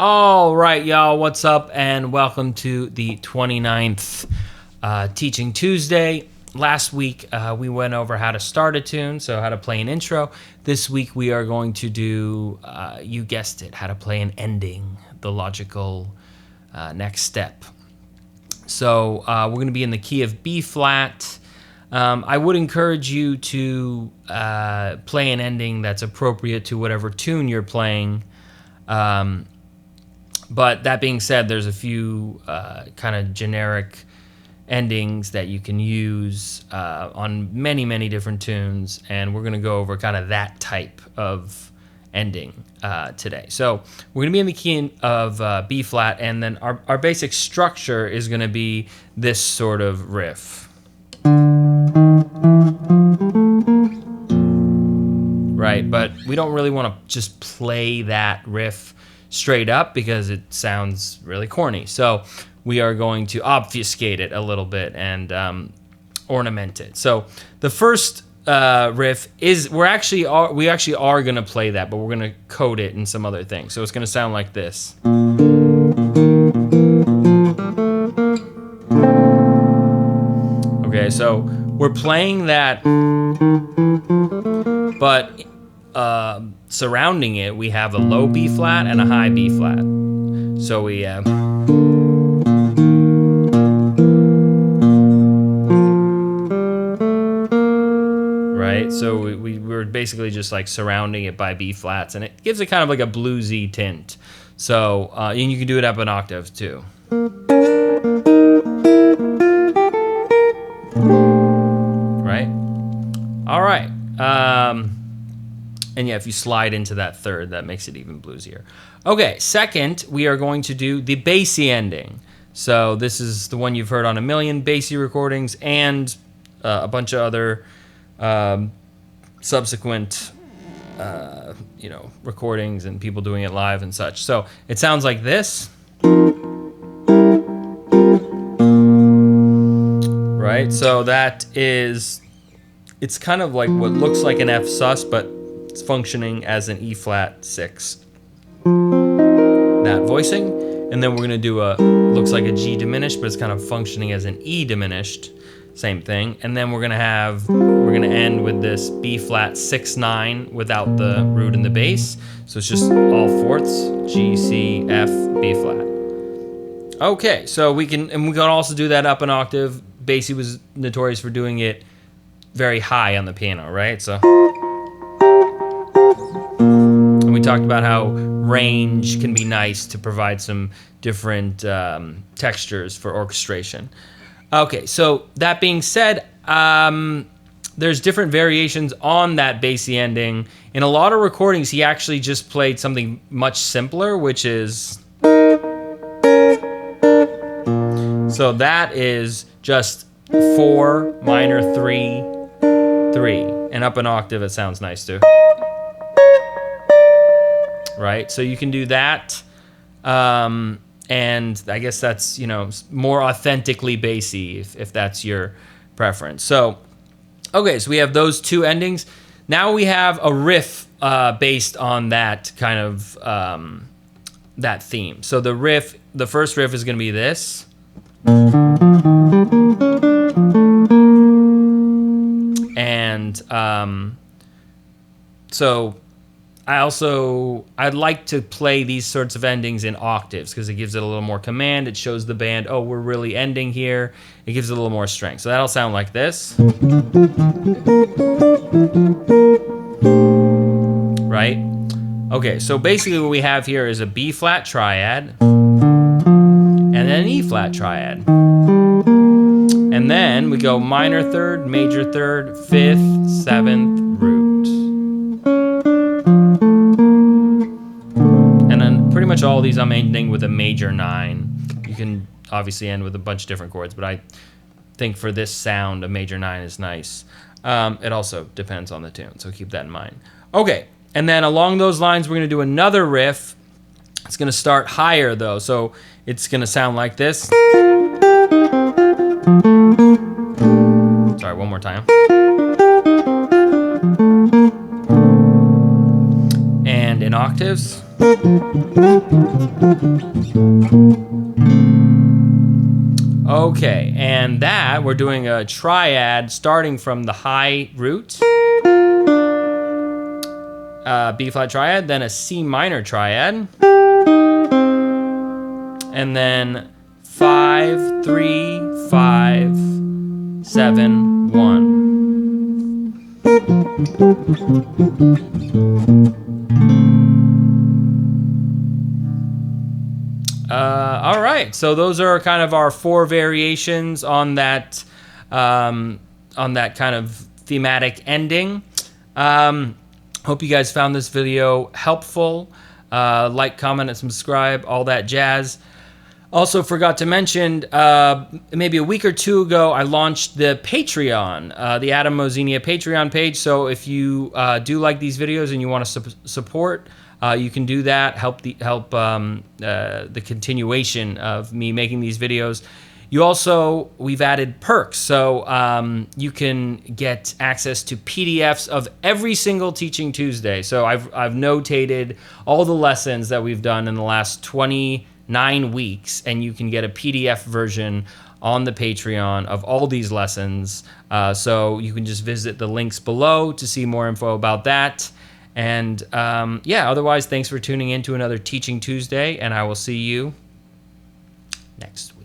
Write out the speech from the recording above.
All right, y'all, what's up? And welcome to the 29th Teaching Tuesday. Last week, we went over how to start a tune, so how to play an intro. This week, we are going to do, you guessed it, how to play an ending, the logical next step. So we're going to be in the key of B flat. I would encourage you to play an ending that's appropriate to whatever tune you're playing. But that being said, there's a few kind of generic endings that you can use on many, many different tunes, and we're going to go over kind of that type of ending today. So we're going to be in the key of B flat, and then our basic structure is going to be this sort of riff. Right, but we don't really want to just play that riff straight up because it sounds really corny. So we are going to obfuscate it a little bit and ornament it. So the first riff is we actually are going to play that, but we're going to code it in some other thing. So it's going to sound like this. Okay, so we're playing that, but surrounding it, we have a low B flat and a high B flat. So we have right. So we're basically just like surrounding it by B flats, and it gives it kind of like a bluesy tint. So and you can do it up an octave too. Right. All right. And yeah, if you slide into that third, that makes it even bluesier. Okay, second, we are going to do the Basie ending. So this is the one you've heard on a million Basie recordings and a bunch of other subsequent, recordings and people doing it live and such. So it sounds like this. Right, so that is, it's kind of like what looks like an F sus, but it's functioning as an E flat 6. That voicing, and then we're gonna do looks like a G diminished, but it's kind of functioning as an E diminished, same thing. And then we're gonna end with this B flat 6/9 without the root and the bass. So it's just all fourths, G, C, F, B flat. Okay, so we can also do that up an octave. Basie was notorious for doing it very high on the piano, right? So, and we talked about how range can be nice to provide some different textures for orchestration. Okay, so that being said, there's different variations on that Basie ending. In a lot of recordings, he actually just played something much simpler, which is, so that is just 4 minor 3 3, and up an octave it sounds nice too. Right, so you can do that, and I guess that's more authentically Basie if that's your preference. So okay, so we have those two endings. Now we have a riff based on that kind of that theme. So the first riff is going to be this. And so I'd like to play these sorts of endings in octaves because it gives it a little more command. It shows the band, oh, we're really ending here. It gives it a little more strength. So that'll sound like this. Right? Okay, so basically what we have here is a B flat triad and then an E flat triad. And then we go minor third, major third, 5th, 7th, root. And then pretty much all these I'm ending with a major 9. You can obviously end with a bunch of different chords, but I think for this sound, a major 9 is nice. It also depends on the tune, so keep that in mind. Okay, and then along those lines, we're going to do another riff. It's going to start higher, though, so it's going to sound like this. Sorry, one more time. And in octaves. Okay, and that we're doing a triad starting from the high root, B flat triad, then a C minor triad, and then 5, 3, 5, 7, 1. All right, so those are kind of our 4 variations on that kind of thematic ending. Hope you guys found this video helpful. Like, comment, and subscribe, all that jazz. Also forgot to mention, maybe a week or 2 ago, I launched the Patreon, the Adam Mozinia Patreon page. So if you do like these videos and you want to support, you can do that, help the continuation of me making these videos. We've added perks, so you can get access to PDFs of every single Teaching Tuesday. So I've notated all the lessons that we've done in the last 29 weeks, and you can get a PDF version on the Patreon of all these lessons. So you can just visit the links below to see more info about that. And yeah, otherwise, thanks for tuning in to another Teaching Tuesday, and I will see you next week.